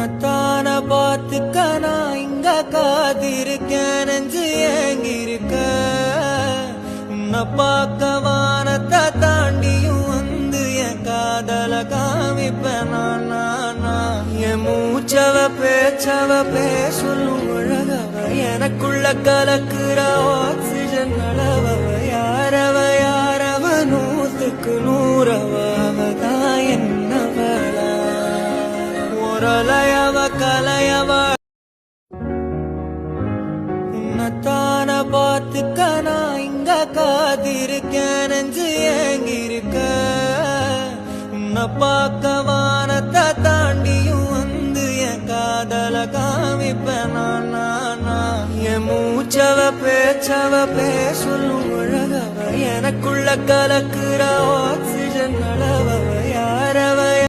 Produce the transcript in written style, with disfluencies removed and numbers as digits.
உன்னத்தான பார்த்துக்க நான் இங்க காத்திருக்கேன், நெஞ்சு ஏங்கிருக்க. உன்னை பார்க்க வானத்தை தாண்டியும் வந்து என் காதல காமிப்பேன் நான். என் மூச்சவ பேச்சவ பேசலும் அழகவ, எனக்குள்ள கலக்குற ஆக்சிஜன் அளவவ. யாரவ நூத்துக்கு நூறவ, அவதான் என்னவளா ஒரலையவ கலையவ. உன்னத்தான பார்த்துக்க நான் இங்க காத்திருக்கேன், நெஞ்சு ஏங்கிருக்க. உன்னை பார்க்க வானத்தை தாண்டியும் வந்து என் காதல காமிப்பேன் நான். என் மூச்சவ பேச்சவ பேசலும் அழகவ, எனக்குள்ள கலக்குற ஆக்சிஜன் அளவ.